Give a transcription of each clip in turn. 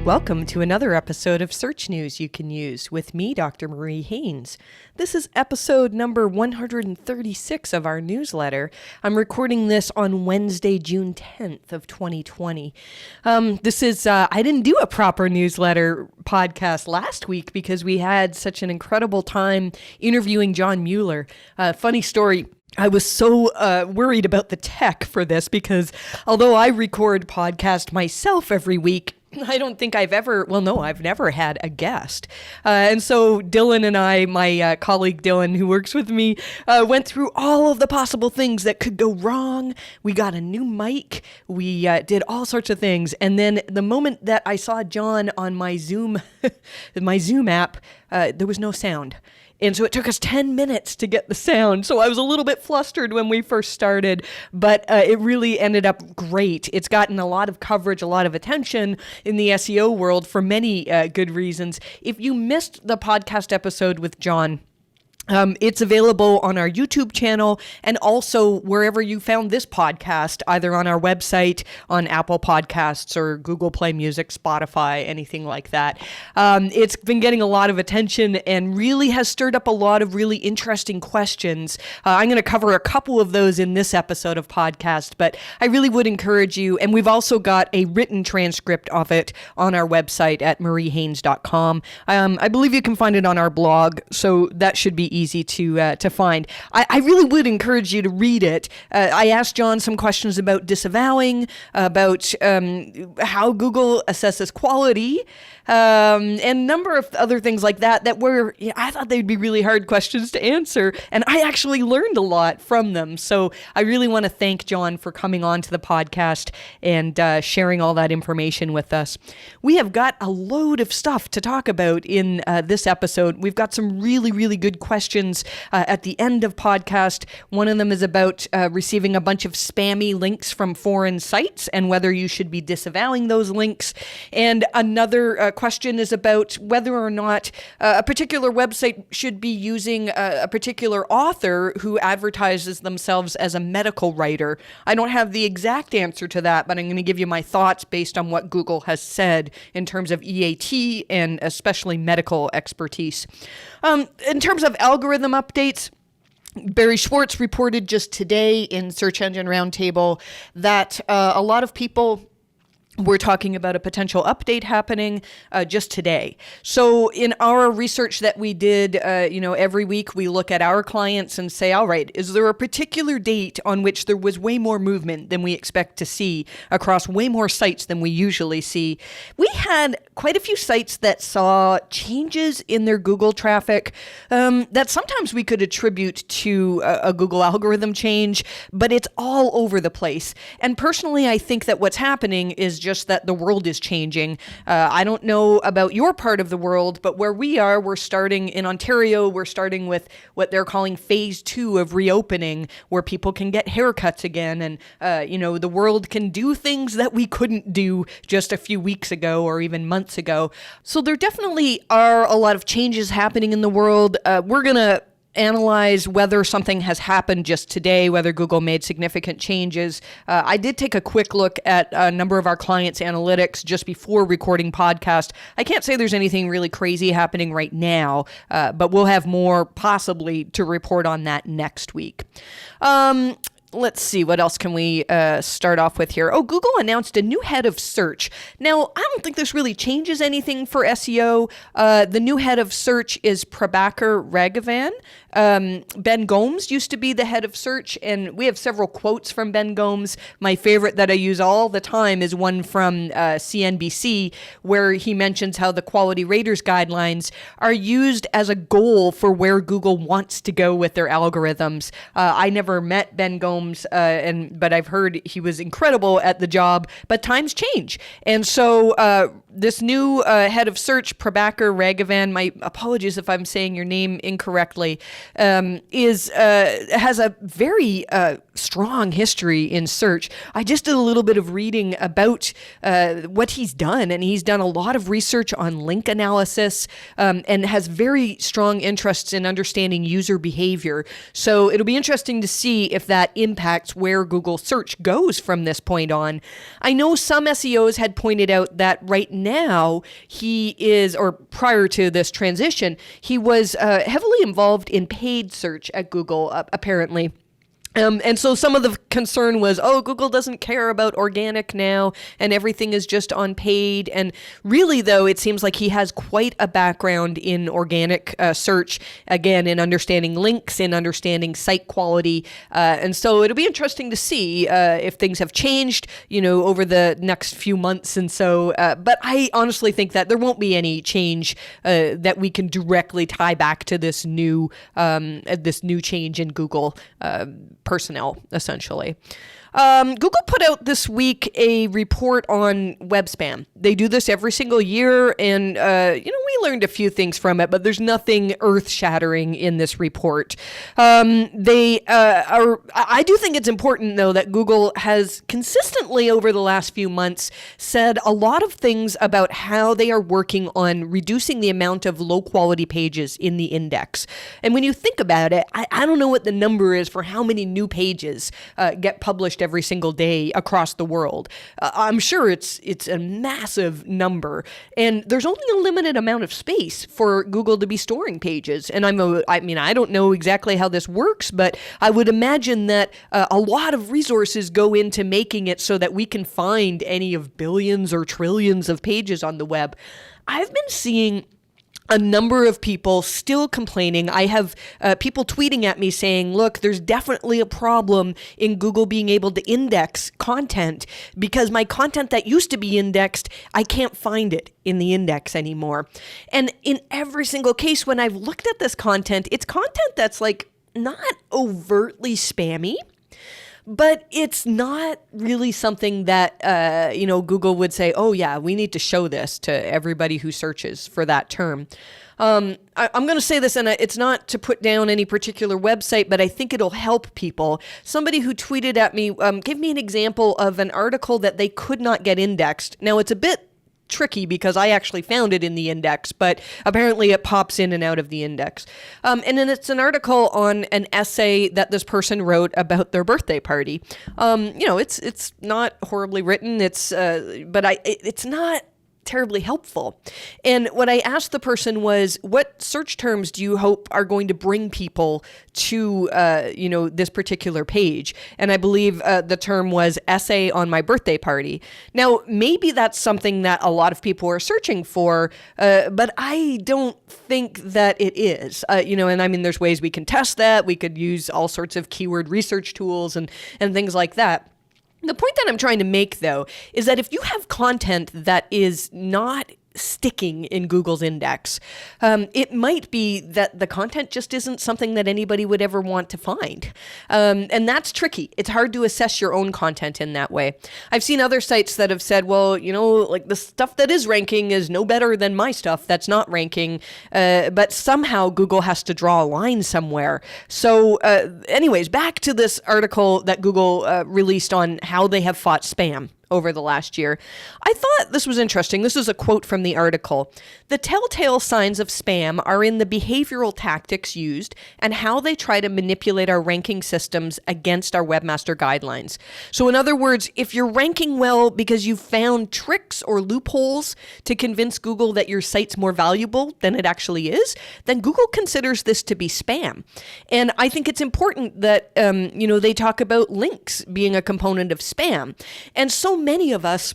Welcome to another episode of Search News You Can Use with me, Dr. Marie Haynes. This is episode number 136 of our newsletter. I'm recording this on Wednesday, June 10th of 2020. I didn't do a proper newsletter podcast last week because we had such an incredible time interviewing John Mueller. Funny story. I was so worried about the tech for this because although I record podcast myself every week, I don't think I've never had a guest. And so Dylan and I, my colleague Dylan, who works with me, went through all of the possible things that could go wrong. We got a new mic. We did all sorts of things. And then the moment that I saw John on my Zoom, my Zoom app, there was no sound. And so it took us 10 minutes to get the sound. So I was a little bit flustered when we first started, but it really ended up great. It's gotten a lot of coverage, a lot of attention in the SEO world for many good reasons. If you missed the podcast episode with John, it's available on our YouTube channel and also wherever you found this podcast, either on our website, on Apple Podcasts or Google Play Music, Spotify, anything like that. It's been getting a lot of attention and really has stirred up a lot of really interesting questions. I'm going to cover a couple of those in this episode of podcast, but I really would encourage you. And we've also got a written transcript of it on our website at mariehaynes.com. I believe you can find it on our blog, so that should be easy to find. I really would encourage you to read it. I asked John some questions about disavowing, about how Google assesses quality, and a number of other things like that were, I thought they'd be really hard questions to answer, and I actually learned a lot from them. So I really want to thank John for coming on to the podcast and sharing all that information with us. We have got a load of stuff to talk about in this episode. We've got some really, really good questions at the end of podcast. One of them is about receiving a bunch of spammy links from foreign sites and whether you should be disavowing those links. And another question is about whether or not a particular website should be using a particular author who advertises themselves as a medical writer. I don't have the exact answer to that, but I'm going to give you my thoughts based on what Google has said in terms of EAT and especially medical expertise. In terms of algorithm updates, Barry Schwartz reported just today in Search Engine Roundtable that a lot of people we're talking about a potential update happening just today. So in our research that we did, every week we look at our clients and say, all right, is there a particular date on which there was way more movement than we expect to see across way more sites than we usually see? We had quite a few sites that saw changes in their Google traffic that sometimes we could attribute to a Google algorithm change, but it's all over the place. And personally, I think that what's happening is just that the world is changing. I don't know about your part of the world, but where we are, we're starting in Ontario, we're starting with what they're calling phase 2 of reopening, where people can get haircuts again. And, the world can do things that we couldn't do just a few weeks ago or even months ago. So there definitely are a lot of changes happening in the world. We're going to analyze whether something has happened just today, whether Google made significant changes. I did take a quick look at a number of our clients' analytics just before recording podcast. I can't say there's anything really crazy happening right now, but we'll have more possibly to report on that next week. Let's see, what else can we start off with here? Oh, Google announced a new head of search. Now, I don't think this really changes anything for SEO. The new head of search is Prabhacker Raghavan. Ben Gomes used to be the head of search, and we have several quotes from Ben Gomes. My favorite that I use all the time is one from CNBC, where he mentions how the quality raters guidelines are used as a goal for where Google wants to go with their algorithms. I never met Ben Gomes, but I've heard he was incredible at the job, but times change. And so this new head of search, Prabhacker Raghavan, my apologies if I'm saying your name incorrectly, has a very strong history in search. I just did a little bit of reading about what he's done, and he's done a lot of research on link analysis and has very strong interests in understanding user behavior. So it'll be interesting to see if that impacts where Google search goes from this point on. I know some SEOs had pointed out that right now he is, or prior to this transition, he was heavily involved in paid search at Google, apparently. And so some of the concern was, Google doesn't care about organic now and everything is just on paid. And really, though, it seems like he has quite a background in organic search, again, in understanding links, in understanding site quality. And so it'll be interesting to see if things have changed, over the next few months. And so, but I honestly think that there won't be any change that we can directly tie back to this new change in Google personnel, essentially. Google put out this week a report on Webspam. They do this every single year, and we learned a few things from it, but there's nothing earth-shattering in this report. I do think it's important, though, that Google has consistently over the last few months said a lot of things about how they are working on reducing the amount of low-quality pages in the index. And when you think about it, I don't know what the number is for how many new pages get published every single day across the world. I'm sure it's a massive number, and there's only a limited amount of space for Google to be storing pages. And I don't know exactly how this works, but I would imagine that a lot of resources go into making it so that we can find any of billions or trillions of pages on the web. I've been seeing a number of people still complaining. I have people tweeting at me saying, look, there's definitely a problem in Google being able to index content because my content that used to be indexed, I can't find it in the index anymore. And in every single case, when I've looked at this content, it's content that's like not overtly spammy, but it's not really something that, Google would say, oh, yeah, we need to show this to everybody who searches for that term. I'm going to say this, and it's not to put down any particular website, but I think it'll help people. Somebody who tweeted at me gave me an example of an article that they could not get indexed. Now, it's a bit tricky because I actually found it in the index, but apparently it pops in and out of the index. And then it's an article on an essay that this person wrote about their birthday party. It's not horribly written. It's not terribly helpful. And what I asked the person was, what search terms do you hope are going to bring people to, this particular page? And I believe the term was essay on my birthday party. Now, maybe that's something that a lot of people are searching for, but I don't think that it is. There's ways we can test that. We could use all sorts of keyword research tools and things like that. The point that I'm trying to make, though, is that if you have content that is not sticking in Google's index, it might be that the content just isn't something that anybody would ever want to find. And that's tricky. It's hard to assess your own content in that way. I've seen other sites that have said, well, like the stuff that is ranking is no better than my stuff that's not ranking. But somehow Google has to draw a line somewhere. So anyways, back to this article that Google released on how they have fought spam over the last year. I thought this was interesting. This is a quote from the article. The telltale signs of spam are in the behavioral tactics used and how they try to manipulate our ranking systems against our Webmaster guidelines. So in other words, if you're ranking well because you found tricks or loopholes to convince Google that your site's more valuable than it actually is, then Google considers this to be spam. And I think it's important that, they talk about links being a component of spam. And so many of us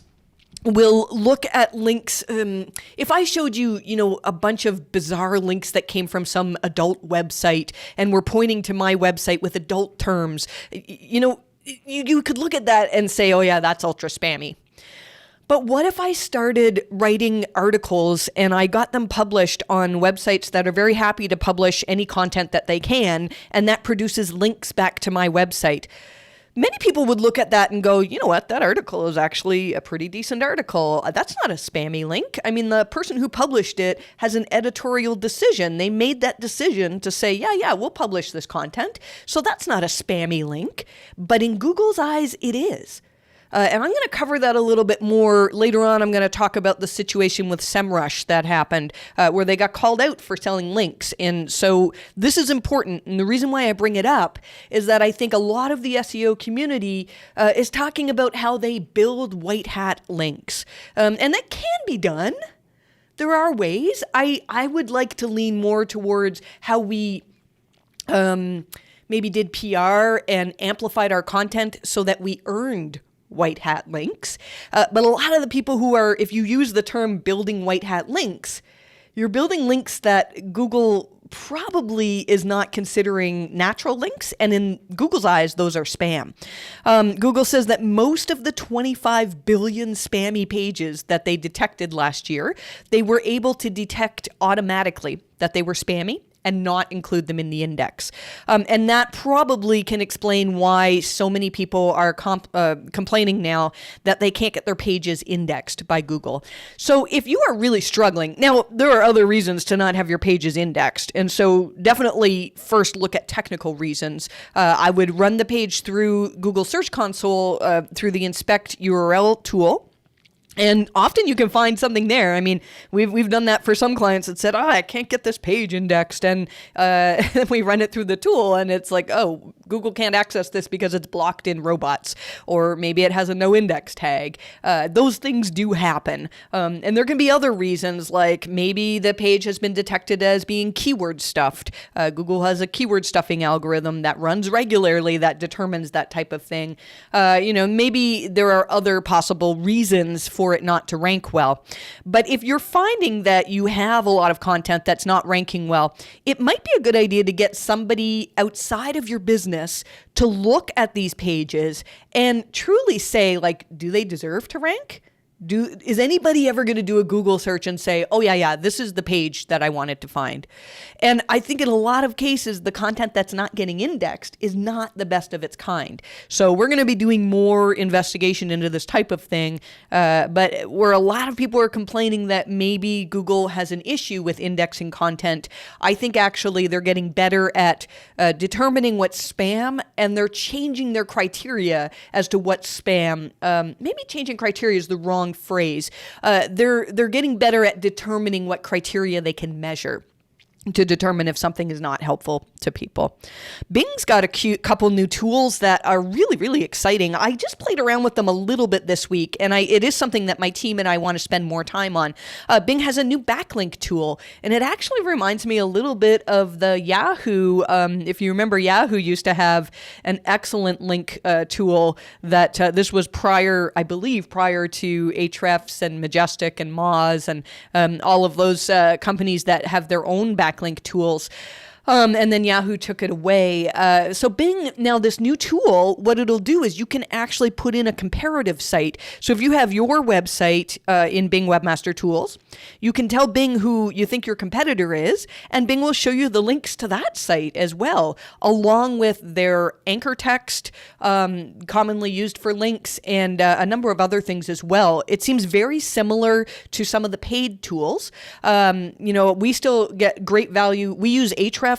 will look at links. If I showed you, a bunch of bizarre links that came from some adult website and were pointing to my website with adult terms, you could look at that and say, oh yeah, that's ultra spammy. But what if I started writing articles and I got them published on websites that are very happy to publish any content that they can, and that produces links back to my website? Many people would look at that and go, you know what, that article is actually a pretty decent article. That's not a spammy link. I mean, the person who published it has an editorial decision. They made that decision to say, yeah, we'll publish this content. So that's not a spammy link. But in Google's eyes, it is. And I'm going to cover that a little bit more later on. I'm going to talk about the situation with SEMRush that happened, where they got called out for selling links. And so this is important. And the reason why I bring it up is that I think a lot of the SEO community is talking about how they build white hat links. And that can be done. There are ways. I would like to lean more towards how we maybe did PR and amplified our content so that we earned white hat links. But a lot of the people who are, if you use the term building white hat links, you're building links that Google probably is not considering natural links. And in Google's eyes, those are spam. Google says that most of the 25 billion spammy pages that they detected last year, they were able to detect automatically that they were spammy and not include them in the index. And that probably can explain why so many people are complaining now that they can't get their pages indexed by Google. So if you are really struggling, now there are other reasons to not have your pages indexed. And so definitely first look at technical reasons. I would run the page through Google Search Console through the inspect URL tool. And often you can find something there. I mean, we've done that for some clients that said, I can't get this page indexed. And we run it through the tool and it's like, oh, Google can't access this because it's blocked in robots, or maybe it has a no index tag. Those things do happen. And there can be other reasons, like maybe the page has been detected as being keyword stuffed. Google has a keyword stuffing algorithm that runs regularly that determines that type of thing. Maybe there are other possible reasons for it not to rank well. But if you're finding that you have a lot of content that's not ranking well, it might be a good idea to get somebody outside of your business to look at these pages and truly say, like, do they deserve to rank? Is anybody ever going to do a Google search and say, oh yeah, this is the page that I wanted to find? And I think in a lot of cases, the content that's not getting indexed is not the best of its kind. So we're going to be doing more investigation into this type of thing. But where a lot of people are complaining that maybe Google has an issue with indexing content, I think actually they're getting better at determining what's spam, and they're changing their criteria as to what's spam. Maybe changing criteria is the wrong phrase. They're getting better at determining what criteria they can measure to determine if something is not helpful to people. Bing's got a couple new tools that are really, really exciting. I just played around with them a little bit this week, and it is something that my team and I want to spend more time on. Bing has a new backlink tool, and it actually reminds me a little bit of the Yahoo. If you remember, Yahoo used to have an excellent link tool that this was prior to Ahrefs and Majestic and Moz and all of those companies that have their own backlink tools. And then Yahoo took it away. So Bing, now this new tool, what it'll do is you can actually put in a comparative site. So if you have your website in Bing Webmaster Tools, you can tell Bing who you think your competitor is, and Bing will show you the links to that site as well, along with their anchor text, commonly used for links, and a number of other things as well. It seems very similar to some of the paid tools. We still get great value. We use Ahrefs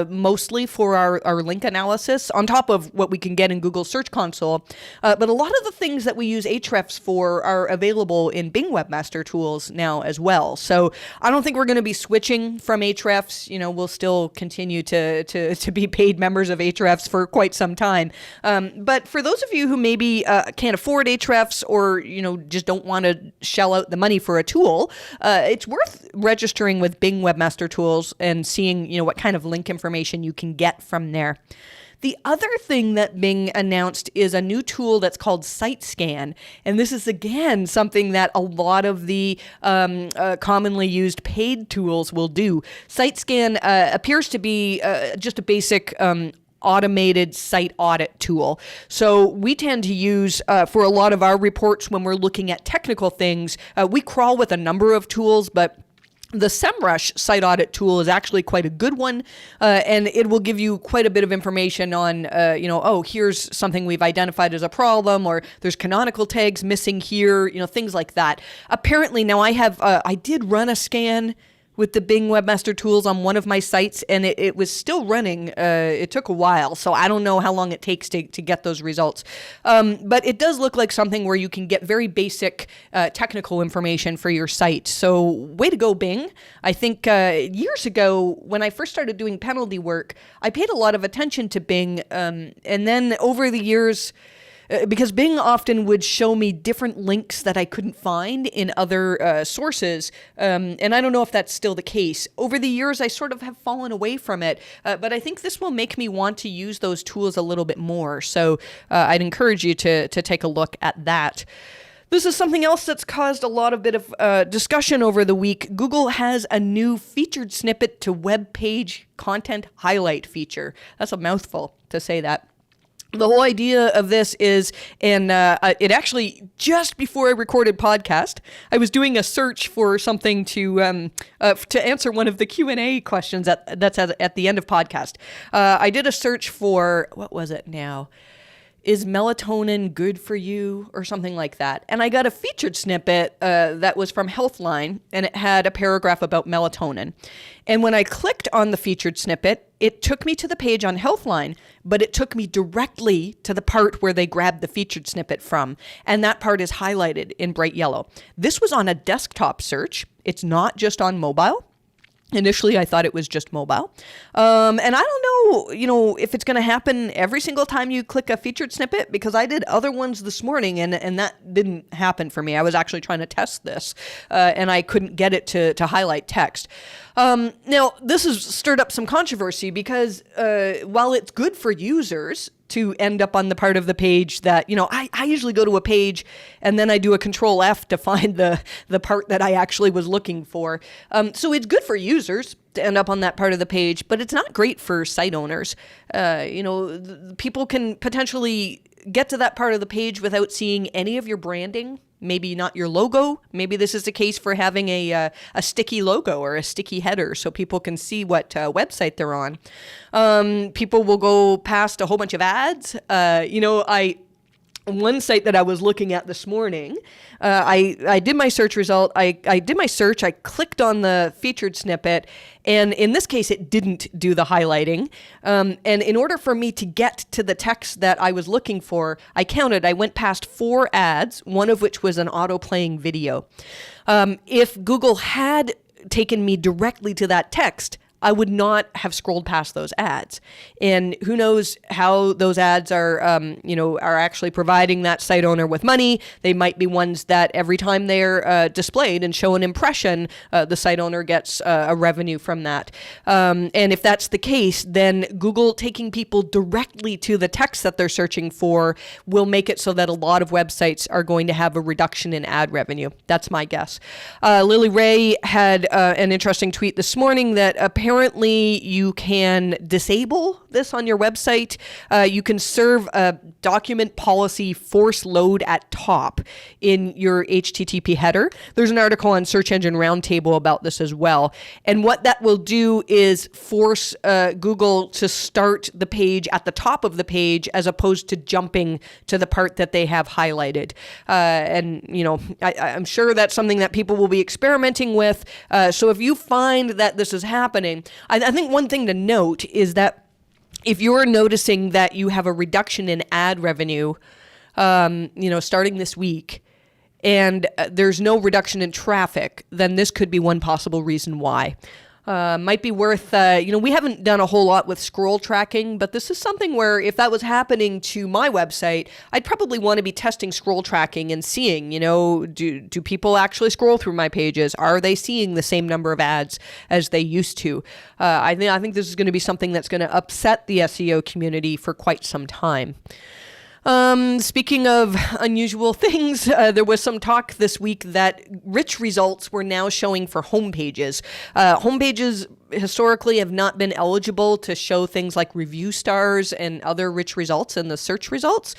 mostly for our link analysis, on top of what we can get in Google Search Console. But a lot of the things that we use Ahrefs for are available in Bing Webmaster Tools now as well. So I don't think we're going to be switching from Ahrefs. We'll still continue to be paid members of Ahrefs for quite some time. But for those of you who maybe can't afford Ahrefs, or just don't want to shell out the money for a tool, it's worth registering with Bing Webmaster Tools and seeing what kind of link information you can get from there. The other thing that Bing announced is a new tool that's called SiteScan. And this is, again, something that a lot of the commonly used paid tools will do. SiteScan appears to be just a basic automated site audit tool. So we tend to use, for a lot of our reports when we're looking at technical things, we crawl with a number of tools, but the SEMRush site audit tool is actually quite a good one, and it will give you quite a bit of information on, here's something we've identified as a problem, or there's canonical tags missing here, things like that. Apparently, now I did run a scan with the Bing Webmaster tools on one of my sites, and it was still running. It took a while, so I don't know how long it takes to get those results. But it does look like something where you can get very basic technical information for your site. So way to go, Bing. I think years ago, when I first started doing penalty work, I paid a lot of attention to Bing, and then over the years, because Bing often would show me different links that I couldn't find in other sources, and I don't know if that's still the case. Over the years, I sort of have fallen away from it, but I think this will make me want to use those tools a little bit more. So I'd encourage you to take a look at that. This is something else that's caused a lot of bit of discussion over the week. Google has a new featured snippet to web page content highlight feature. That's a mouthful to say that. The whole idea of this is, and it actually, just before I recorded podcast, I was doing a search for something to answer one of the Q&A questions that's at the end of podcast. I did a search for, what was it now? Is melatonin good for you, or something like that? And I got a featured snippet that was from Healthline, and it had a paragraph about melatonin. And when I clicked on the featured snippet, it took me to the page on Healthline, but it took me directly to the part where they grabbed the featured snippet from. And that part is highlighted in bright yellow. This was on a desktop search. It's not just on mobile. Initially, I thought it was just mobile. And I don't know, if it's going to happen every single time you click a featured snippet, because I did other ones this morning and that didn't happen for me. I was actually trying to test this and I couldn't get it to highlight text. Now, this has stirred up some controversy because while it's good for users to end up on the part of the page that, I usually go to a page and then I do a Control F to find the part that I actually was looking for. So it's good for users to end up on that part of the page, but it's not great for site owners. People can potentially get to that part of the page without seeing any of your branding. Maybe not your logo. Maybe this is the case for having a sticky logo or a sticky header so people can see what website they're on. People will go past a whole bunch of ads. One site that I was looking at this morning, I did my search result. I did my search. I clicked on the featured snippet, and in this case, it didn't do the highlighting. And in order for me to get to the text that I was looking for, I went past 4 ads, one of which was an auto-playing video. If Google had taken me directly to that text, I would not have scrolled past those ads. And who knows how those ads are actually providing that site owner with money. They might be ones that every time they're displayed and show an impression, the site owner gets a revenue from that. And if that's the case, then Google taking people directly to the text that they're searching for will make it so that a lot of websites are going to have a reduction in ad revenue. That's my guess. Lily Ray had an interesting tweet this morning that apparently you can disable this on your website. You can serve a document policy force load at top in your HTTP header. There's an article on Search Engine Roundtable about this as well. And what that will do is force Google to start the page at the top of the page as opposed to jumping to the part that they have highlighted. I'm sure that's something that people will be experimenting with. So if you find that this is happening, I think one thing to note is that if you're noticing that you have a reduction in ad revenue, starting this week, and there's no reduction in traffic, then this could be one possible reason why. Might be worth, we haven't done a whole lot with scroll tracking, but this is something where if that was happening to my website, I'd probably want to be testing scroll tracking and seeing, do people actually scroll through my pages? Are they seeing the same number of ads as they used to? I think this is going to be something that's going to upset the SEO community for quite some time. Speaking of unusual things, there was some talk this week that rich results were now showing for homepages. Homepages historically have not been eligible to show things like review stars and other rich results in the search results.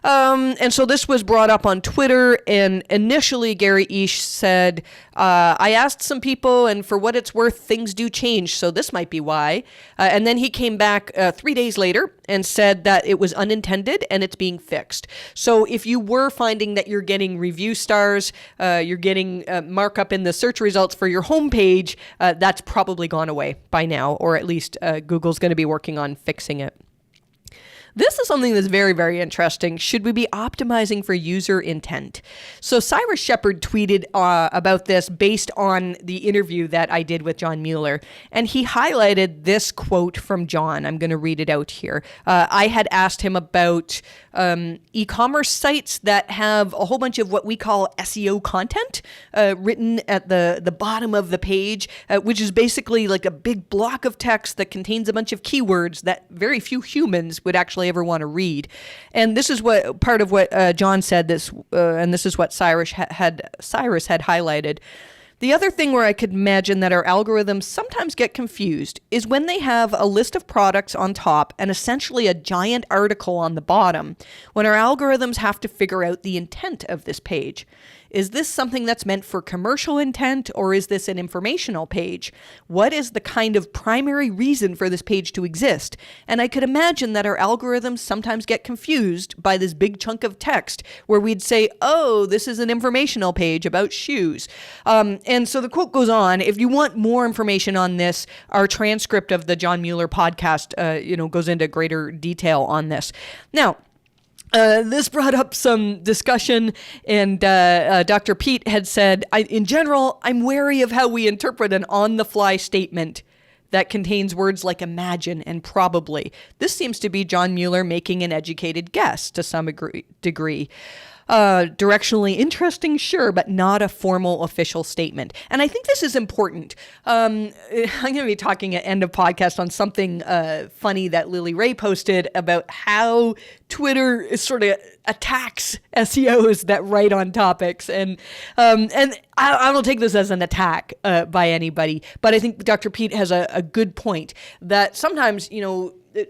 And so this was brought up on Twitter, and initially Gary Ish said, I asked some people, and for what it's worth, things do change, so this might be why. And then he came back 3 days later and said that it was unintended and it's being fixed. So if you were finding that you're getting review stars, you're getting markup in the search results for your homepage, that's probably gone away by now, or at least Google's going to be working on fixing it. This is something that's very, very interesting. Should we be optimizing for user intent? So Cyrus Shepard tweeted about this based on the interview that I did with John Mueller, and he highlighted this quote from John. I'm going to read it out here. I had asked him about e-commerce sites that have a whole bunch of what we call SEO content written at the bottom of the page, which is basically like a big block of text that contains a bunch of keywords that very few humans would actually ever want to read. And this is what part of what John said, and this is what Cyrus had highlighted. The other thing where I could imagine that our algorithms sometimes get confused is when they have a list of products on top and essentially a giant article on the bottom, when our algorithms have to figure out the intent of this page. Is this something that's meant for commercial intent, or is this an informational page? What is the kind of primary reason for this page to exist? And I could imagine that our algorithms sometimes get confused by this big chunk of text where we'd say, oh, this is an informational page about shoes. And so the quote goes on. If you want more information on this, our transcript of the John Mueller podcast, goes into greater detail on this. Now, this brought up some discussion, and Dr. Pete had said, in general, I'm wary of how we interpret an on-the-fly statement that contains words like imagine and probably. This seems to be John Mueller making an educated guess to some degree. Directionally interesting, sure, but not a formal official statement. And I think this is important. I'm going to be talking at end of podcast on something funny that Lily Ray posted about how Twitter sort of attacks SEOs that write on topics. And I don't take this as an attack by anybody, but I think Dr. Pete has a good point that sometimes,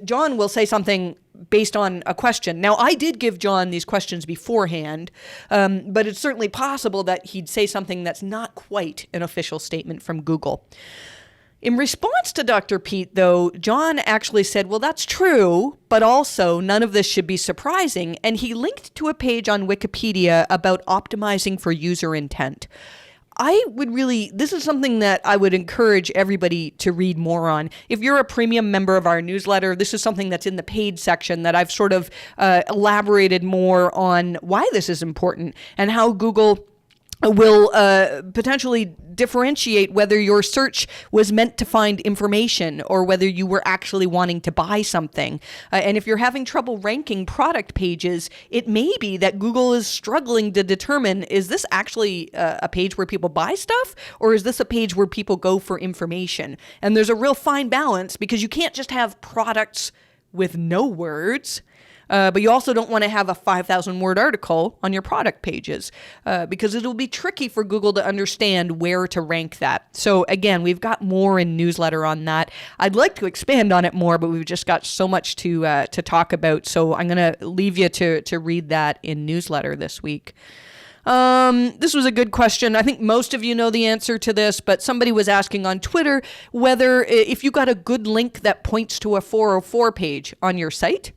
John will say something based on a question. Now, I did give John these questions beforehand, but it's certainly possible that he'd say something that's not quite an official statement from Google. In response to Dr. Pete, though, John actually said, well, that's true, but also none of this should be surprising, and he linked to a page on Wikipedia about optimizing for user intent. This is something that I would encourage everybody to read more on. If you're a premium member of our newsletter, this is something that's in the paid section that I've sort of elaborated more on why this is important and how Google will potentially differentiate whether your search was meant to find information or whether you were actually wanting to buy something. And if you're having trouble ranking product pages, it may be that Google is struggling to determine, is this actually a page where people buy stuff, or is this a page where people go for information? And there's a real fine balance, because you can't just have products with no words. But you also don't want to have a 5,000-word article on your product pages because it'll be tricky for Google to understand where to rank that. So again, we've got more in newsletter on that. I'd like to expand on it more, but we've just got so much to talk about. So I'm going to leave you to read that in newsletter this week. This was a good question. I think most of you know the answer to this, but somebody was asking on Twitter whether if you got a good link that points to a 404 page on your site.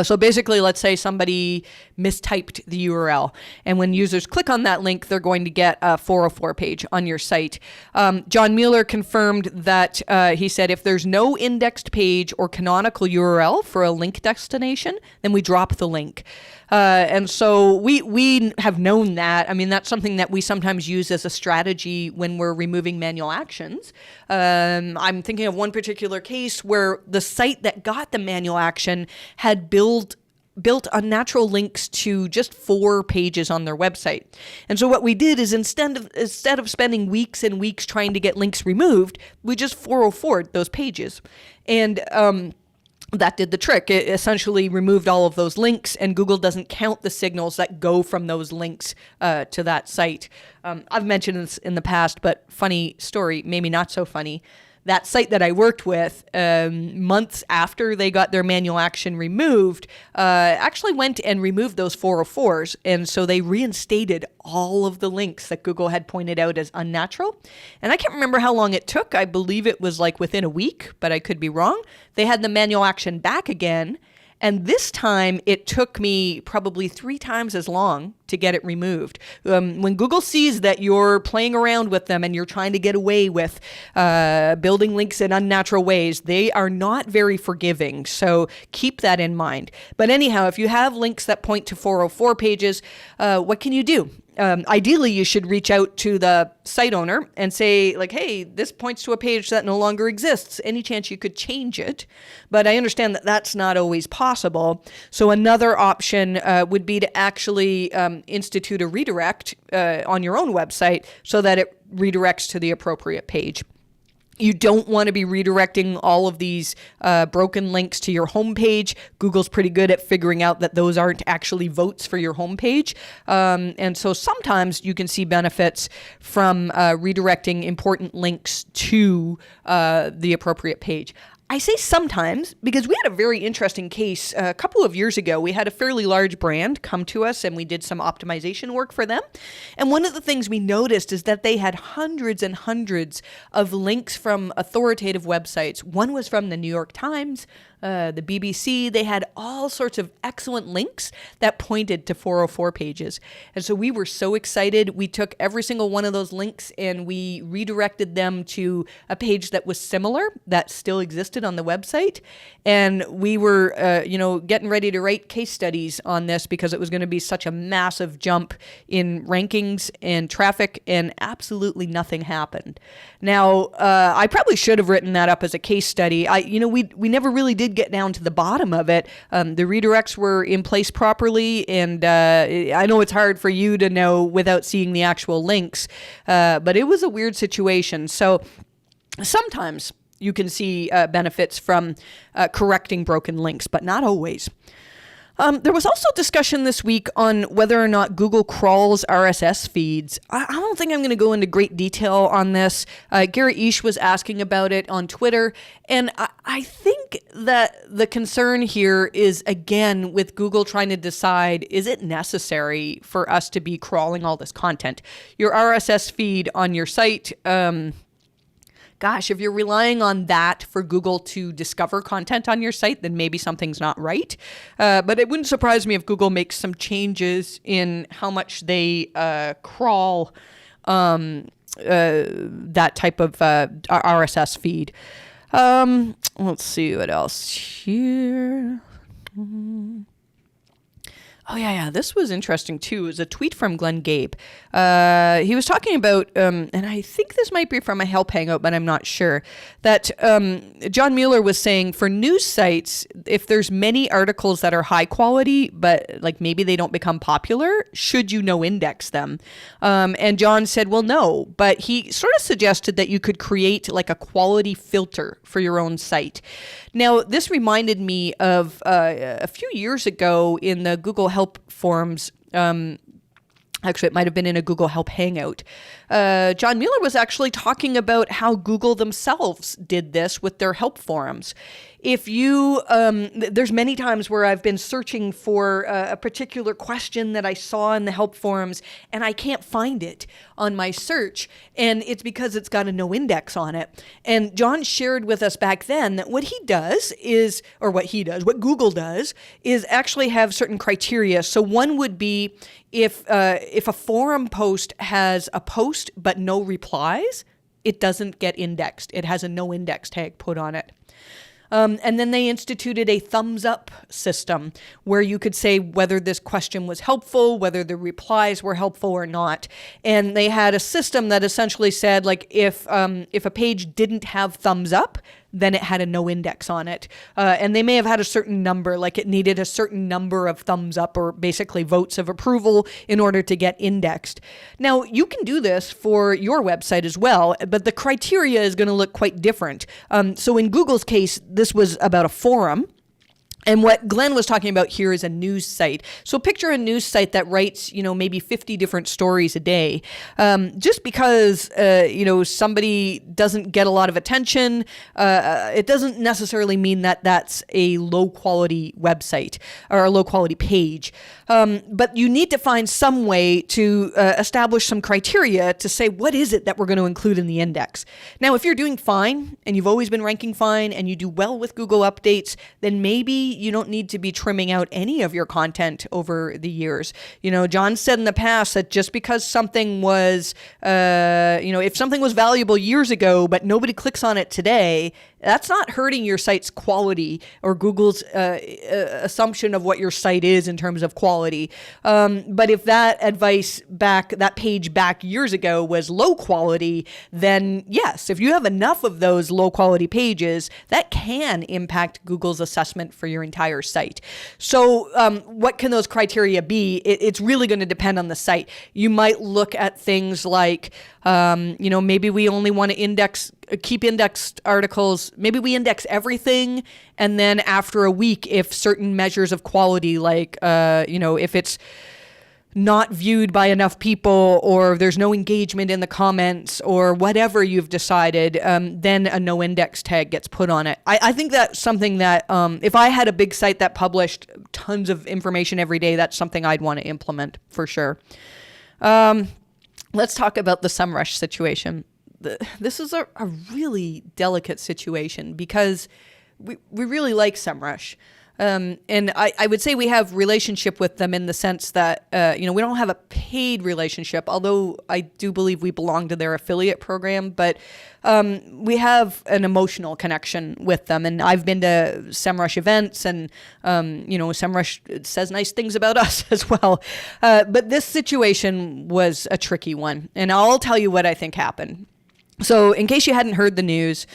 So basically, let's say somebody mistyped the URL, and when users click on that link, they're going to get a 404 page on your site. John Mueller confirmed that he said if there's no indexed page or canonical URL for a link destination, then we drop the link. And so we have known that. I mean, that's something that we sometimes use as a strategy when we're removing manual actions. I'm thinking of one particular case where the site that got the manual action had built unnatural links to just 4 pages on their website. And so what we did is instead of spending weeks and weeks trying to get links removed, we just 404'd those pages. And that did the trick. It essentially removed all of those links, and Google doesn't count the signals that go from those links to that site. I've mentioned this in the past, but funny story, maybe not so funny. that site that I worked with, months after they got their manual action removed, actually went and removed those 404s. And so they reinstated all of the links that Google had pointed out as unnatural. And I can't remember how long it took. I believe it was like within a week, but I could be wrong. They had the manual action back again. And this time it took me probably 3 times as long to get it removed. When Google sees that you're playing around with them and you're trying to get away with building links in unnatural ways, they are not very forgiving. So keep that in mind. But anyhow, if you have links that point to 404 pages, what can you do? Ideally, you should reach out to the site owner and say, like, hey, this points to a page that no longer exists. Any chance you could change it? But I understand that that's not always possible. So another option would be to actually institute a redirect on your own website so that it redirects to the appropriate page. You don't want to be redirecting all of these broken links to your homepage. Google's pretty good at figuring out that those aren't actually votes for your homepage. And so sometimes you can see benefits from redirecting important links to the appropriate page. I say sometimes because we had a very interesting case a couple of years ago. We had a fairly large brand come to us and we did some optimization work for them. And one of the things we noticed is that they had hundreds and hundreds of links from authoritative websites. One was from the New York Times, the BBC. They had all sorts of excellent links that pointed to 404 pages. And so we were so excited. We took every single one of those links and we redirected them to a page that was similar, that still existed on the website. And we were, getting ready to write case studies on this because it was going to be such a massive jump in rankings and traffic, and absolutely nothing happened. Now, I probably should have written that up as a case study. We never really did get down to the bottom of it. The redirects were in place properly, and I know it's hard for you to know without seeing the actual links, but it was a weird situation. So sometimes you can see benefits from correcting broken links, but not always. There was also discussion this week on whether or not Google crawls RSS feeds. I don't think I'm going to go into great detail on this. Garrett Eash was asking about it on Twitter, and I think that the concern here is, again, with Google trying to decide, is it necessary for us to be crawling all this content? Your RSS feed on your site, if you're relying on that for Google to discover content on your site, then maybe something's not right. But it wouldn't surprise me if Google makes some changes in how much they crawl that type of RSS feed. Let's see what else here. Oh, yeah. This was interesting, too. It was a tweet from Glenn Gabe. He was talking about, and I think this might be from a Help Hangout, but I'm not sure, that John Mueller was saying for news sites, if there's many articles that are high quality, but like maybe they don't become popular, should you no-index them? And John said, well, no. But he sort of suggested that you could create like a quality filter for your own site. Now, this reminded me of a few years ago in the Google Help forums. Actually, it might have been in a Google Help Hangout. John Mueller was actually talking about how Google themselves did this with their help forums. If you, there's many times where I've been searching for a particular question that I saw in the help forums and I can't find it on my search, and it's because it's got a no index on it. And John shared with us back then that what Google does is actually have certain criteria. So one would be if a forum post has a post but no replies, it doesn't get indexed. It has a no index tag put on it. And then they instituted a thumbs up system where you could say whether this question was helpful, whether the replies were helpful or not. And they had a system that essentially said, like, if a page didn't have thumbs up, then it had a no index on it. And they may have had a certain number, like it needed a certain number of thumbs up or basically votes of approval in order to get indexed. Now, you can do this for your website as well, but the criteria is going to look quite different. So in Google's case, this was about a forum. And what Glenn was talking about here is a news site. So picture a news site that writes, maybe 50 different stories a day. Just because, somebody doesn't get a lot of attention, it doesn't necessarily mean that that's a low quality website or a low quality page. But you need to find some way to establish some criteria to say, what is it that we're going to include in the index? Now, if you're doing fine and you've always been ranking fine and you do well with Google updates, then maybe you don't need to be trimming out any of your content over the years. John said in the past that just because something was, if something was valuable years ago, but nobody clicks on it today, that's not hurting your site's quality or Google's assumption of what your site is in terms of quality. But if that page back years ago was low quality, then yes, if you have enough of those low quality pages, that can impact Google's assessment for your entire site. So what can those criteria be? It's really going to depend on the site. You might look at things like, maybe we only want to keep indexed articles. Maybe we index everything. And then after a week, if certain measures of quality, like, if it's not viewed by enough people or there's no engagement in the comments or whatever you've decided, then a no index tag gets put on it. I think that's something that if I had a big site that published tons of information every day, that's something I'd want to implement for sure. Let's talk about the SEMRush situation. This is a really delicate situation because we really like SEMRush. And I would say we have relationship with them in the sense that, we don't have a paid relationship, although I do believe we belong to their affiliate program, but we have an emotional connection with them. And I've been to SEMRush events and, SEMRush says nice things about us as well. But this situation was a tricky one. And I'll tell you what I think happened. So in case you hadn't heard the news,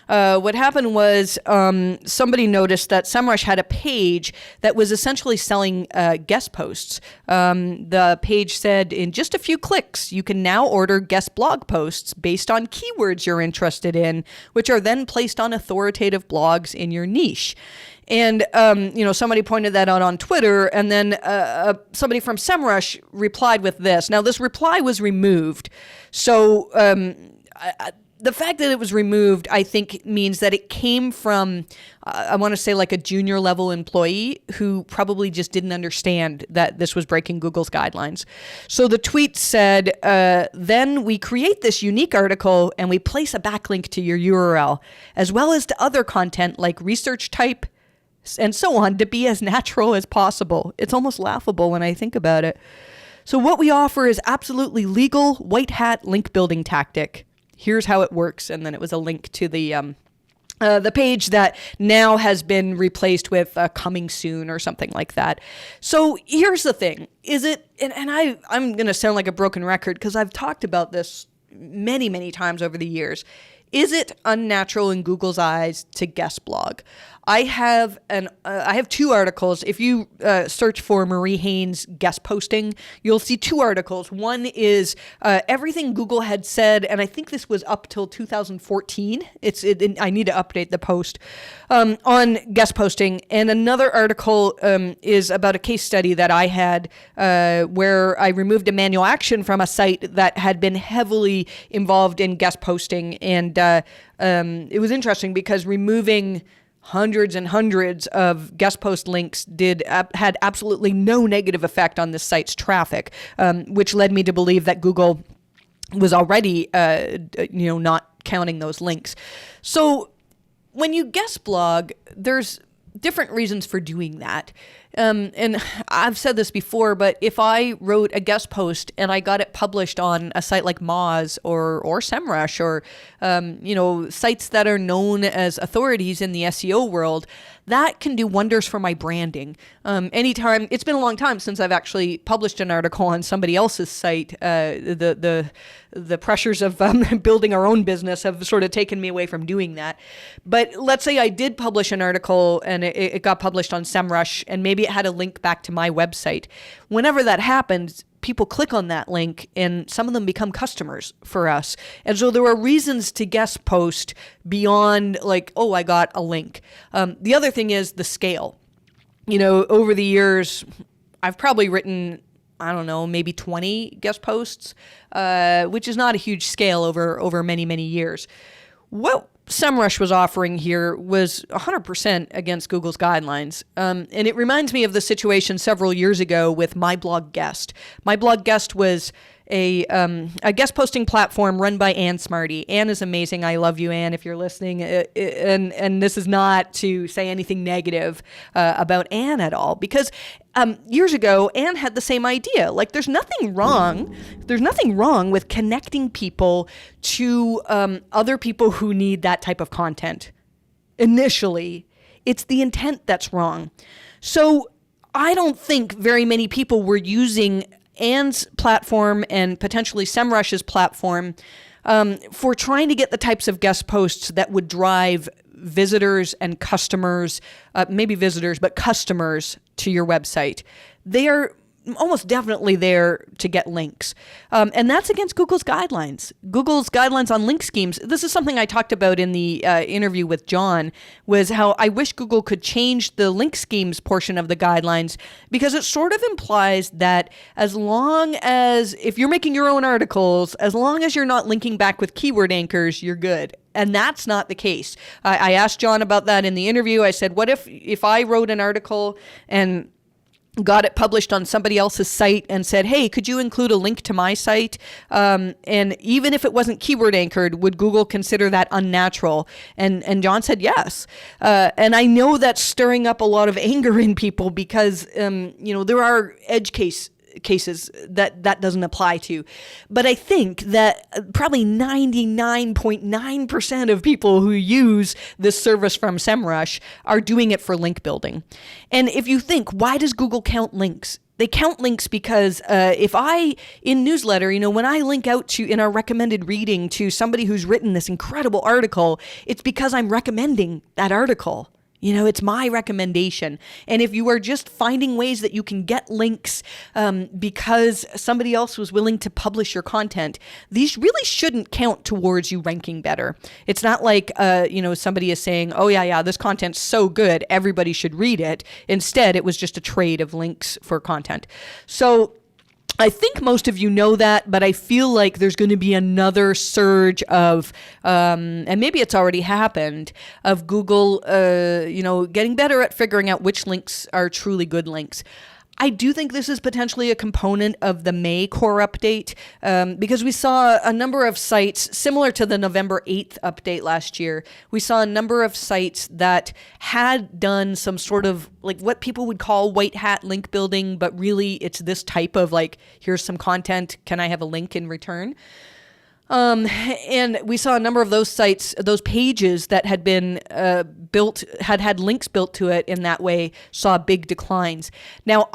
what happened was somebody noticed that SEMRush had a page that was essentially selling guest posts. The page said, in just a few clicks, you can now order guest blog posts based on keywords you're interested in, which are then placed on authoritative blogs in your niche. And, somebody pointed that out on Twitter, and then somebody from SEMRush replied with this. Now, this reply was removed. So the fact that it was removed, I think, means that it came from, I want to say, like a junior level employee who probably just didn't understand that this was breaking Google's guidelines. So the tweet said, then we create this unique article and we place a backlink to your URL, as well as to other content like research type and so on, to be as natural as possible. It's almost laughable when I think about it. So what we offer is absolutely legal white hat link building tactic. Here's how it works. And then it was a link to the page that now has been replaced with coming soon or something like that. So here's the thing. Is it, and I'm going to sound like a broken record because I've talked about this many, many times over the years. Is it unnatural in Google's eyes to guest blog? I have two articles. If you search for Marie Haynes guest posting, you'll see two articles. One is everything Google had said, and I think this was up till 2014. I need to update the post on guest posting. And another article is about a case study that I had where I removed a manual action from a site that had been heavily involved in guest posting. And it was interesting because removing hundreds and hundreds of guest post links had absolutely no negative effect on this site's traffic, which led me to believe that Google was already, not counting those links. So when you guest blog, there's different reasons for doing that. And I've said this before, but if I wrote a guest post and I got it published on a site like Moz or SEMRush or, sites that are known as authorities in the SEO world, that can do wonders for my branding. Anytime, it's been a long time since I've actually published an article on somebody else's site. The pressures of building our own business have sort of taken me away from doing that. But let's say I did publish an article and it got published on SEMRush and maybe it had a link back to my website. Whenever that happens, people click on that link and some of them become customers for us. And so there are reasons to guest post beyond like, oh, I got a link. The other thing is the scale. over the years, I've probably written, I don't know, maybe 20 guest posts, which is not a huge scale over many, many years. What SEMRush was offering here was 100% against Google's guidelines. And it reminds me of the situation several years ago with My Blog Guest. My Blog Guest was a guest posting platform run by Ann Smarty. Ann is amazing. I love you, Ann, if you're listening. And this is not to say anything negative about Ann at all, because years ago, Ann had the same idea. Like, there's nothing wrong with connecting people to other people who need that type of content. Initially, it's the intent that's wrong. So I don't think very many people were using Ann's platform and potentially SEMRush's platform for trying to get the types of guest posts that would drive visitors and customers, maybe visitors, but customers to your website. They are almost definitely there to get links. And that's against Google's guidelines. Google's guidelines on link schemes. This is something I talked about in the interview with John, was how I wish Google could change the link schemes portion of the guidelines, because it sort of implies that as long as, if you're making your own articles, as long as you're not linking back with keyword anchors, you're good. And that's not the case. I asked John about that in the interview. I said, what if I wrote an article and got it published on somebody else's site and said, hey, could you include a link to my site? And even if it wasn't keyword anchored, would Google consider that unnatural? And John said yes. And I know that's stirring up a lot of anger in people because, there are edge cases that doesn't apply to. But I think that probably 99.9% of people who use this service from SEMRush are doing it for link building. And if you think, why does Google count links? They count links because if I, in newsletter, when I link out to, in our recommended reading, to somebody who's written this incredible article, it's because I'm recommending that article. It's my recommendation. And if you are just finding ways that you can get links because somebody else was willing to publish your content, these really shouldn't count towards you ranking better. It's not like, somebody is saying, oh, yeah, this content's so good, everybody should read it. Instead, it was just a trade of links for content. So I think most of you know that, but I feel like there's going to be another surge of, and maybe it's already happened, of Google, getting better at figuring out which links are truly good links. I do think this is potentially a component of the May core update because we saw a number of sites similar to the November 8th update last year. We saw a number of sites that had done some sort of like what people would call white hat link building, but really it's this type of like, here's some content, can I have a link in return? And we saw a number of those sites, those pages that had been built, had links built to it in that way, saw big declines. Now,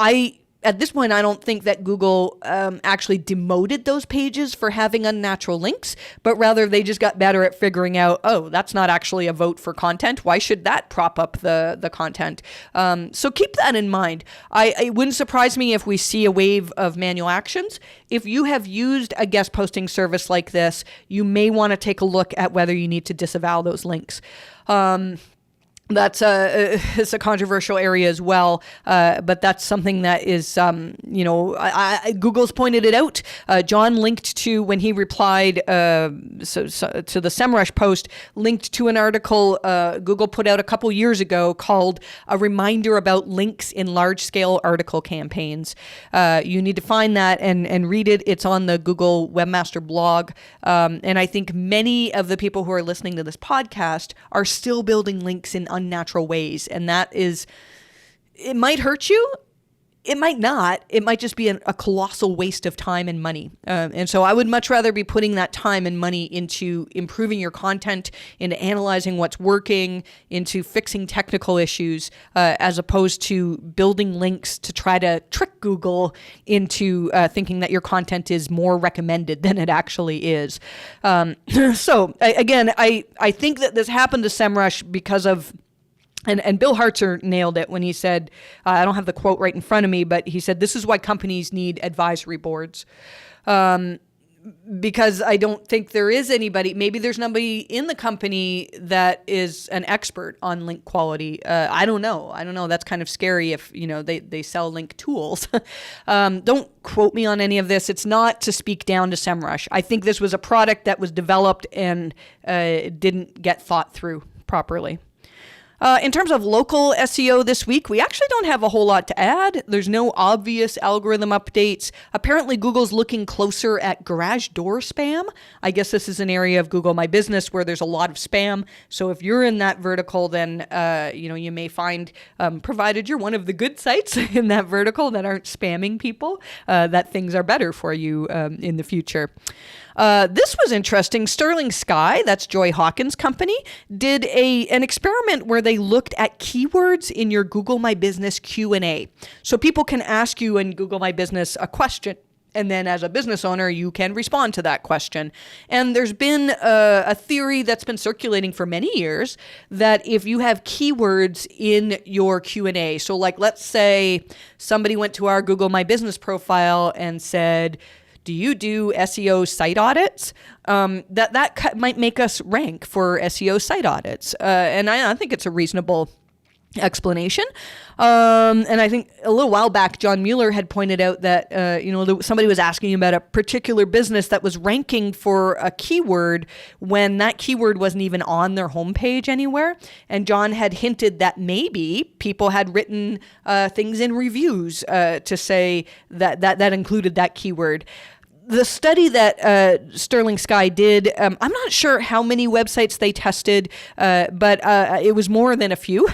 at this point, I don't think that Google actually demoted those pages for having unnatural links, but rather they just got better at figuring out, oh, that's not actually a vote for content. Why should that prop up the content? So keep that in mind. It wouldn't surprise me if we see a wave of manual actions. If you have used a guest posting service like this, you may want to take a look at whether you need to disavow those links. That's it's a controversial area as well, but that's something that is, Google's pointed it out. John linked to, when he replied to the SEMRush post, linked to an article Google put out a couple years ago called "A Reminder About Links in Large-Scale Article Campaigns." You need to find that and read it. It's on the Google Webmaster blog, and I think many of the people who are listening to this podcast are still building links in unnatural ways, and that is, it might hurt you, it might not, it might just be a colossal waste of time and money, and so I would much rather be putting that time and money into improving your content, into analyzing what's working, into fixing technical issues, as opposed to building links to try to trick Google into thinking that your content is more recommended than it actually is. So again, I think that this happened to SEMRush because of, and Bill Hartzer nailed it when he said, I don't have the quote right in front of me, but he said, this is why companies need advisory boards. because I don't think there is anybody, maybe there's nobody in the company that is an expert on link quality. I don't know. That's kind of scary if, they sell link tools. Don't quote me on any of this. It's not to speak down to SEMRush. I think this was a product that was developed and didn't get thought through properly. In terms of local SEO this week, we actually don't have a whole lot to add. There's no obvious algorithm updates. Apparently, Google's looking closer at garage door spam. I guess this is an area of Google My Business where there's a lot of spam. So if you're in that vertical, then you may find, provided you're one of the good sites in that vertical that aren't spamming people, that things are better for you in the future. This was interesting. Sterling Sky, that's Joy Hawkins' company, did an experiment where they looked at keywords in your Google My Business Q&A. So people can ask you in Google My Business a question, and then as a business owner, you can respond to that question. And there's been a theory that's been circulating for many years that if you have keywords in your Q&A, so like let's say somebody went to our Google My Business profile and said, do you do SEO site audits? That might make us rank for SEO site audits. And I think it's a reasonable explanation. And I think a little while back, John Mueller had pointed out that, somebody was asking about a particular business that was ranking for a keyword when that keyword wasn't even on their homepage anywhere. And John had hinted that maybe people had written things in reviews to say that included that keyword. The study that Sterling Sky did, I'm not sure how many websites they tested, but it was more than a few.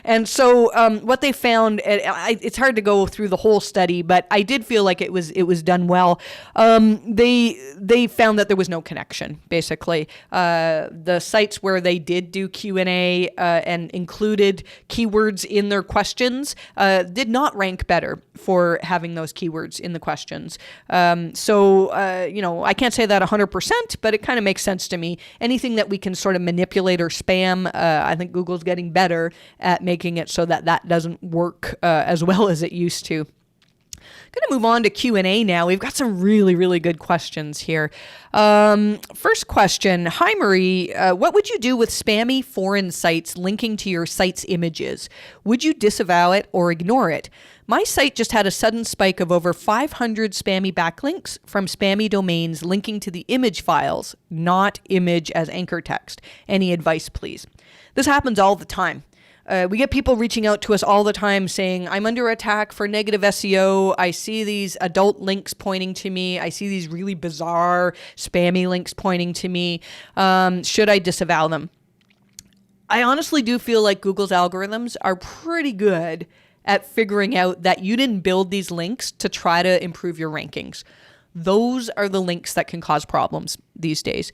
And so what they found, it's hard to go through the whole study, but I did feel like it was done well. They found that there was no connection, basically. The sites where they did do Q&A and included keywords in their questions did not rank better for having those keywords in the questions. So I can't say that 100%, but it kind of makes sense to me. Anything that we can sort of manipulate or spam, I think Google's getting better at making it so that doesn't work as well as it used to. Going to move on to Q&A now. We've got some really, really good questions here. First question. Hi, Marie. What would you do with spammy foreign sites linking to your site's images? Would you disavow it or ignore it? My site just had a sudden spike of over 500 spammy backlinks from spammy domains linking to the image files, not image as anchor text. Any advice, please? This happens all the time. We get people reaching out to us all the time saying, I'm under attack for negative SEO. I see these adult links pointing to me. I see these really bizarre spammy links pointing to me. Should I disavow them? I honestly do feel like Google's algorithms are pretty good at figuring out that you didn't build these links to try to improve your rankings. Those are the links that can cause problems these days.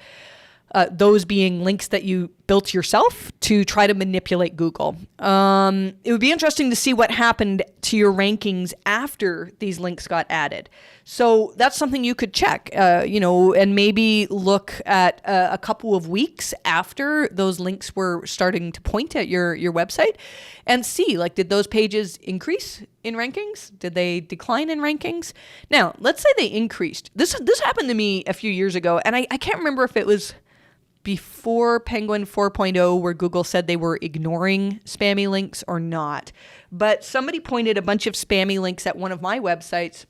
Those being links that you built yourself to try to manipulate Google. It would be interesting to see what happened to your rankings after these links got added. So that's something you could check, and maybe look at a couple of weeks after those links were starting to point at your website and see, did those pages increase in rankings? Did they decline in rankings? Now, let's say they increased. This happened to me a few years ago, and I can't remember if it was before Penguin 4.0 where Google said they were ignoring spammy links or not. But somebody pointed a bunch of spammy links at one of my websites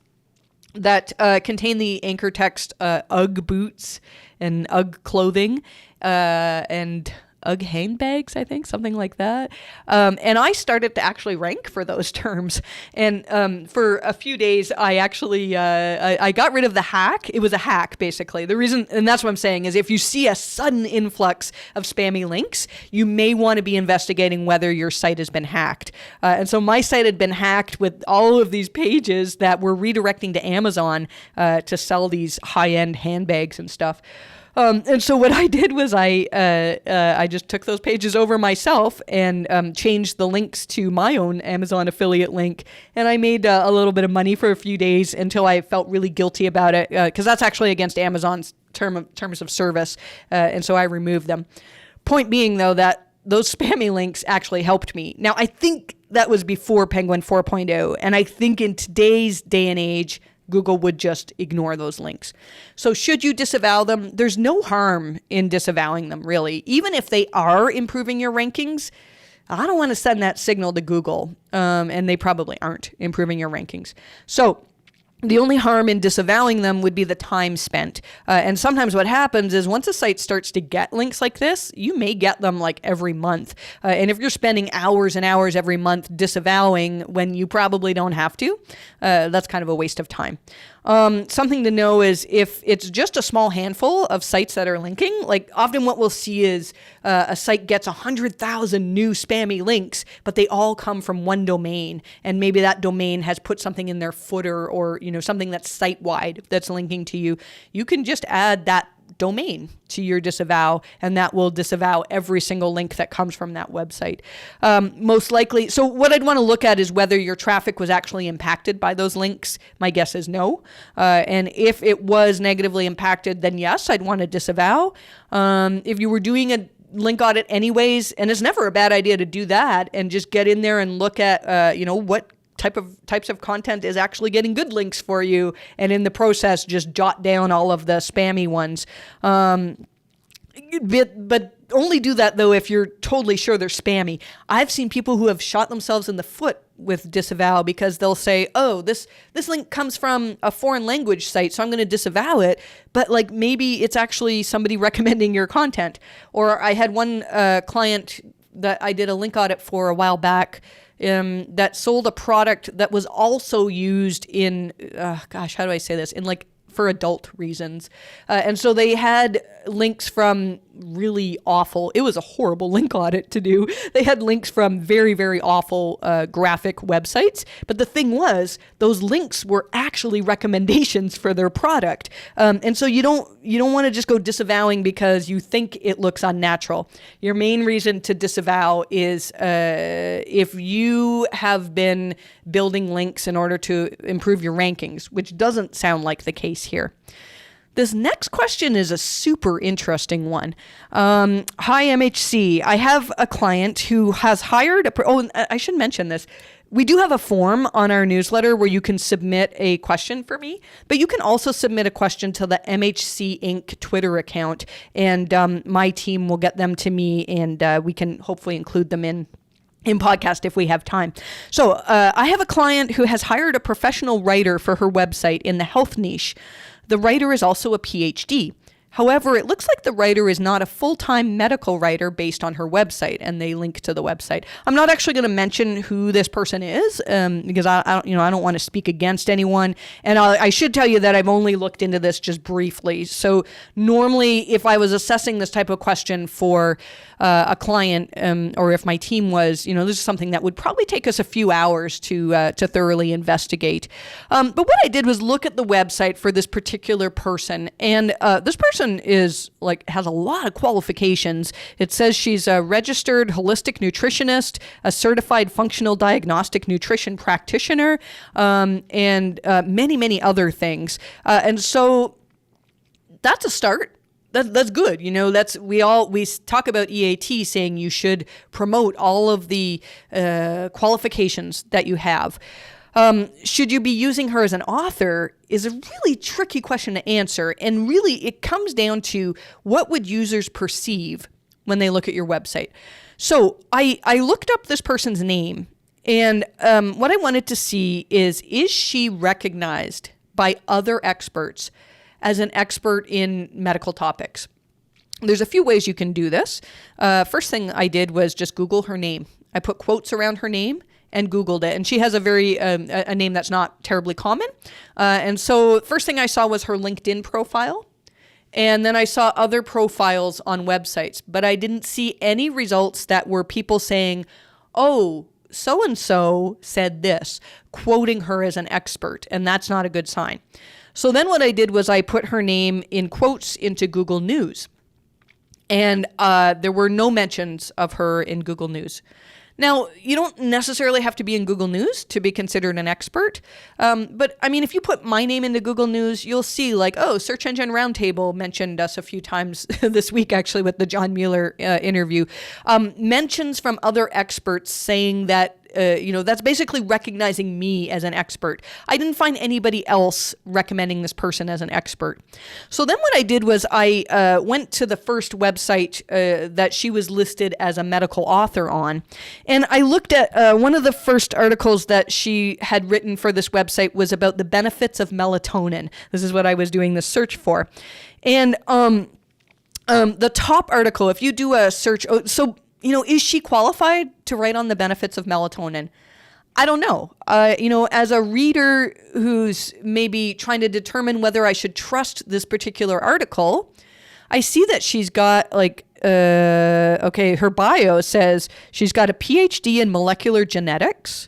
that contain the anchor text UGG boots and UGG clothing and UGG handbags, I think, something like that. And I started to actually rank for those terms. And for a few days, I actually, I got rid of the hack. It was a hack, basically. The reason, and that's what I'm saying, is if you see a sudden influx of spammy links, you may want to be investigating whether your site has been hacked. And so my site had been hacked with all of these pages that were redirecting to Amazon to sell these high-end handbags and stuff. And so what I did was I just took those pages over myself and changed the links to my own Amazon affiliate link. And I made a little bit of money for a few days until I felt really guilty about it, because that's actually against Amazon's terms of service. And so I removed them. Point being, though, that those spammy links actually helped me. Now, I think that was before Penguin 4.0. And I think in today's day and age, Google would just ignore those links. So should you disavow them? There's no harm in disavowing them, really. Even if they are improving your rankings, I don't want to send that signal to Google, and they probably aren't improving your rankings. So the only harm in disavowing them would be the time spent. And sometimes what happens is once a site starts to get links like this, you may get them like every month. And if you're spending hours and hours every month disavowing when you probably don't have to, that's kind of a waste of time. Something to know is if it's just a small handful of sites that are linking, like often what we'll see is a site gets 100,000 new spammy links, but they all come from one domain. And maybe that domain has put something in their footer or, something that's site-wide that's linking to you. You can just add that domain to your disavow, and that will disavow every single link that comes from that website. Most likely, so what I'd want to look at is whether your traffic was actually impacted by those links. My guess is no. And if it was negatively impacted, then yes, I'd want to disavow. If you were doing a link audit anyways, and it's never a bad idea to do that and just get in there and look at, what types of content is actually getting good links for you, and in the process just jot down all of the spammy ones. But only do that though if you're totally sure they're spammy. I've seen people who have shot themselves in the foot with disavow because they'll say, oh, this link comes from a foreign language site, so I'm going to disavow it. But like maybe it's actually somebody recommending your content. Or I had one client that I did a link audit for a while back that sold a product that was also used in, how do I say this? In like for adult reasons. And so they had links from really awful, it was a horrible link audit to do. They had links from very, very awful graphic websites. But the thing was, those links were actually recommendations for their product. And so you don't want to just go disavowing because you think it looks unnatural. Your main reason to disavow is if you have been building links in order to improve your rankings, which doesn't sound like the case here. This next question is a super interesting one. Hi, MHC. I have a client who has hired I should mention this. We do have a form on our newsletter where you can submit a question for me, but you can also submit a question to the MHC Inc. Twitter account, and my team will get them to me, and we can hopefully include them in podcast if we have time. So I have a client who has hired a professional writer for her website in the health niche. The writer is also a PhD. However, it looks like the writer is not a full-time medical writer based on her website, and they link to the website. I'm not actually going to mention who this person is because I don't want to speak against anyone. And I should tell you that I've only looked into this just briefly. So normally, if I was assessing this type of question for a client, or if my team was, this is something that would probably take us a few hours to thoroughly investigate. But what I did was look at the website for this particular person, and this person is has a lot of qualifications. It says she's a registered holistic nutritionist, a certified functional diagnostic nutrition practitioner, and many, many other things. And so that's a start. That's good. We talk about EAT saying you should promote all of the qualifications that you have. Should you be using her as an author is a really tricky question to answer. And really it comes down to what would users perceive when they look at your website. So I looked up this person's name, and what I wanted to see is she recognized by other experts as an expert in medical topics? There's a few ways you can do this. First thing I did was just Google her name. I put quotes around her name and Googled it. And she has a very a name that's not terribly common. And so first thing I saw was her LinkedIn profile. And then I saw other profiles on websites, but I didn't see any results that were people saying, oh, so-and-so said this, quoting her as an expert. And that's not a good sign. So then what I did was I put her name in quotes into Google News. And there were no mentions of her in Google News. Now, you don't necessarily have to be in Google News to be considered an expert. But I mean, if you put my name into Google News, you'll see Search Engine Roundtable mentioned us a few times this week, actually, with the John Mueller interview. Mentions from other experts saying that that's basically recognizing me as an expert. I didn't find anybody else recommending this person as an expert. So then what I did was I went to the first website that she was listed as a medical author on, and I looked at one of the first articles that she had written for this website was about the benefits of melatonin. This is what I was doing the search for. And the top article, if you do a search, is she qualified to write on the benefits of melatonin? I don't know. As a reader who's maybe trying to determine whether I should trust this particular article, I see that she's got her bio says she's got a PhD in molecular genetics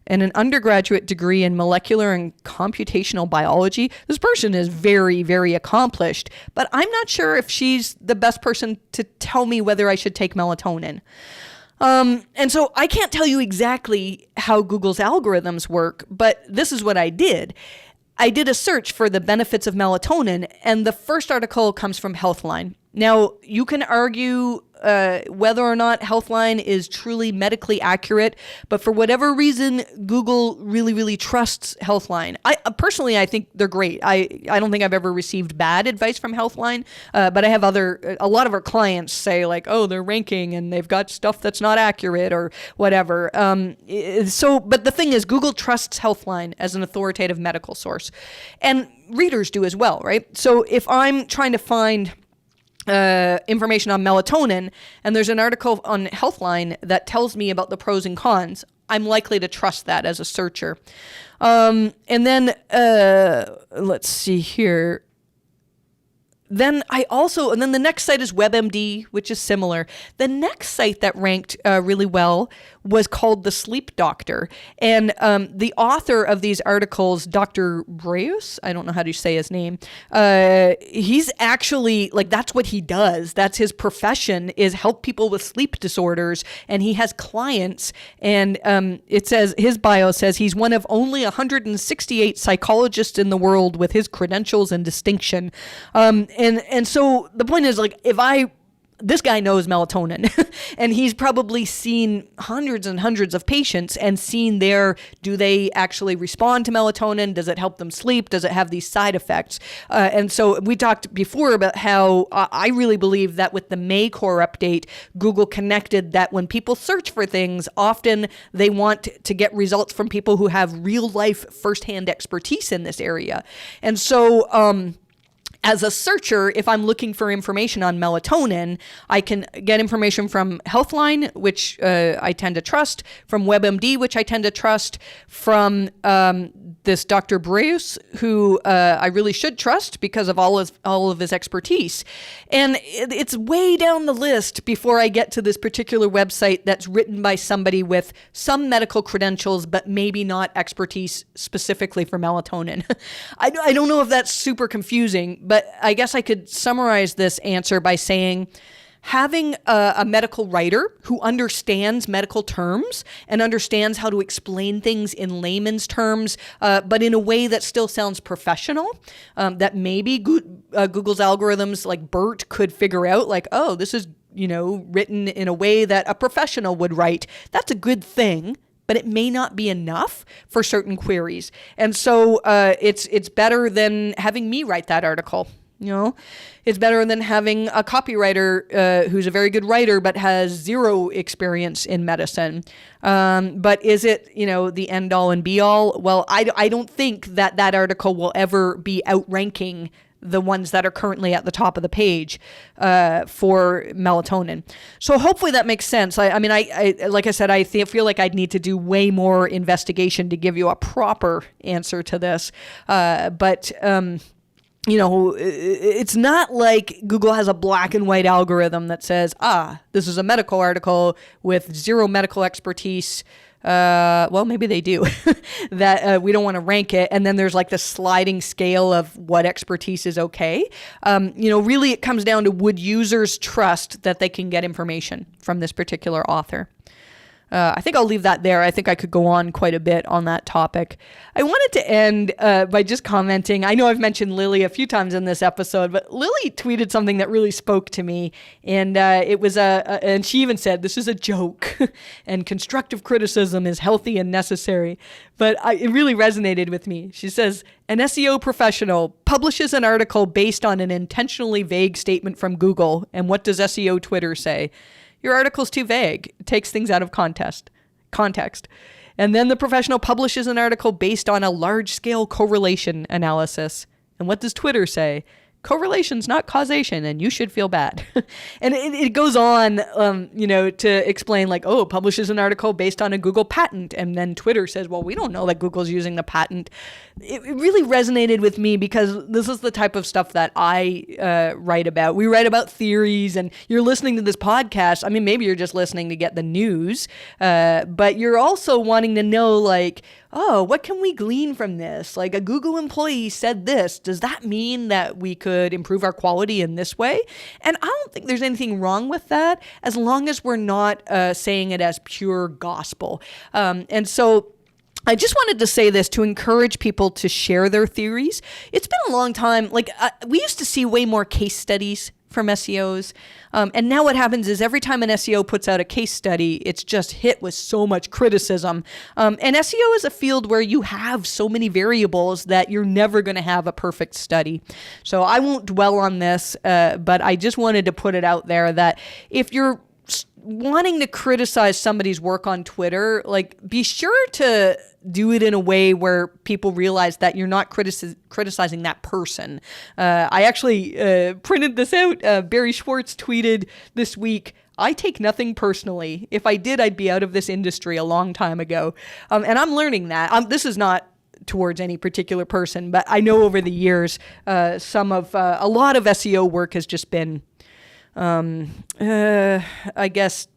and an undergraduate degree in molecular and computational biology. This person is very, very accomplished, but I'm not sure if she's the best person to tell me whether I should take melatonin. And so I can't tell you exactly how Google's algorithms work, but this is what I did. I did a search for the benefits of melatonin, and the first article comes from Healthline. Now, you can argue whether or not Healthline is truly medically accurate, but for whatever reason, Google really, really trusts Healthline. Personally, I think they're great. I don't think I've ever received bad advice from Healthline, but I have a lot of our clients say like, oh, they're ranking and they've got stuff that's not accurate or whatever. But the thing is, Google trusts Healthline as an authoritative medical source, and readers do as well, right? So if I'm trying to find information on melatonin, and there's an article on Healthline that tells me about the pros and cons, I'm likely to trust that as a searcher. And then let's see here. Then the next site is WebMD, which is similar. The next site that ranked really well was called The Sleep Doctor. And the author of these articles, Dr. Breus, I don't know how to say his name, he's actually, that's what he does. That's his profession, is help people with sleep disorders. And he has clients. And it says, his bio says he's one of only 168 psychologists in the world with his credentials and distinction. And so the point is, this guy knows melatonin and he's probably seen hundreds and hundreds of patients and seen do they actually respond to melatonin? Does it help them sleep? Does it have these side effects? And so we talked before about how I really believe that with the May core update, Google connected that when people search for things, often they want to get results from people who have real life firsthand expertise in this area. And so, as a searcher, if I'm looking for information on melatonin, I can get information from Healthline, which I tend to trust, from WebMD, which I tend to trust, from this Dr. Breus, who I really should trust because of all of his expertise. And it's way down the list before I get to this particular website that's written by somebody with some medical credentials, but maybe not expertise specifically for melatonin. I don't know if that's super confusing, but I guess I could summarize this answer by saying having a medical writer who understands medical terms and understands how to explain things in layman's terms, but in a way that still sounds professional, that maybe Google's algorithms like BERT could figure out, oh, this is, written in a way that a professional would write. That's a good thing, but it may not be enough for certain queries. And so it's better than having me write that article. It's better than having a copywriter who's a very good writer but has zero experience in medicine. But is it, the end all and be all? Well, I don't think that article will ever be outranking the ones that are currently at the top of the page for melatonin. So hopefully that makes sense. I mean, like I said, I feel like I'd need to do way more investigation to give you a proper answer to this. But it's not like Google has a black and white algorithm that says, this is a medical article with zero medical expertise. Well, maybe they do, that we don't want to rank it. And then there's the sliding scale of what expertise is okay. Really it comes down to, would users trust that they can get information from this particular author? I think I'll leave that there. I think I could go on quite a bit on that topic. I wanted to end by just commenting. I know I've mentioned Lily a few times in this episode, but Lily tweeted something that really spoke to me. And it was and she even said, this is a joke and constructive criticism is healthy and necessary. But it really resonated with me. She says, an SEO professional publishes an article based on an intentionally vague statement from Google. And what does SEO Twitter say? Your article's too vague. It takes things out of context. And then the professional publishes an article based on a large-scale correlation analysis. And what does Twitter say? Correlation's not causation, and you should feel bad. And it goes on, to explain like, publishes an article based on a Google patent. And then Twitter says, well, we don't know that Google's using the patent. It really resonated with me because this is the type of stuff that I write about. We write about theories, and you're listening to this podcast. I mean, maybe you're just listening to get the news, but you're also wanting to know, like, what can we glean from this? Like, a Google employee said this. Does that mean that we could improve our quality in this way? And I don't think there's anything wrong with that as long as we're not saying it as pure gospel. And so I just wanted to say this to encourage people to share their theories. It's been a long time. Like, we used to see way more case studies from SEOs. And now what happens is every time an SEO puts out a case study, it's just hit with so much criticism. And SEO is a field where you have so many variables that you're never going to have a perfect study. So I won't dwell on this, but I just wanted to put it out there that if you're wanting to criticize somebody's work on Twitter, like, be sure to do it in a way where people realize that you're not criticizing that person. I actually printed this out. Barry Schwartz tweeted this week, I take nothing personally. If I did, I'd be out of this industry a long time ago. And I'm learning that. This is not towards any particular person, but I know over the years, a lot of SEO work has just been I guess,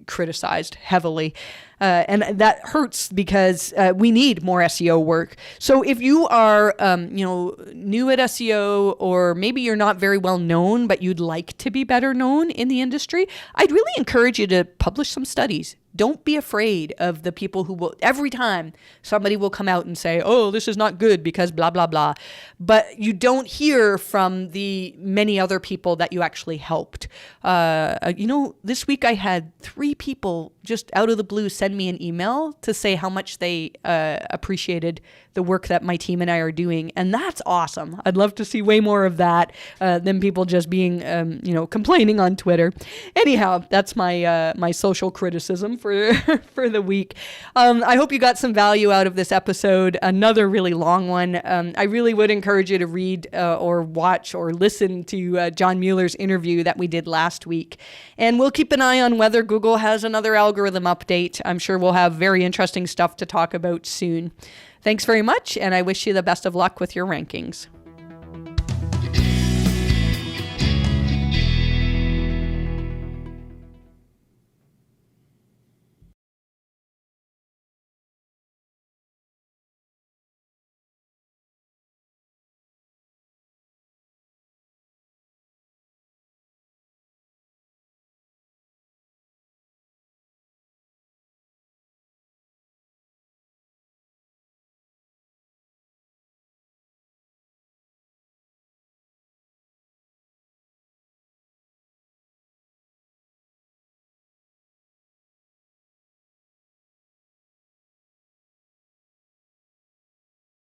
criticized heavily. And that hurts because we need more SEO work. So if you are, new at SEO, or maybe you're not very well known, but you'd like to be better known in the industry, I'd really encourage you to publish some studies. Don't be afraid of the people who will, every time somebody will come out and say, this is not good because blah, blah, blah. But you don't hear from the many other people that you actually helped. This week I had 3 people just out of the blue send me an email to say how much they appreciated the work that my team and I are doing. And that's awesome. I'd love to see way more of that than people just being, complaining on Twitter. Anyhow, that's my social criticism for the week. I hope you got some value out of this episode. Another really long one. I really would encourage you to read or watch or listen to John Mueller's interview that we did last week. And we'll keep an eye on whether Google has another algorithm update. I'm sure we'll have very interesting stuff to talk about soon. Thanks very much, and I wish you the best of luck with your rankings.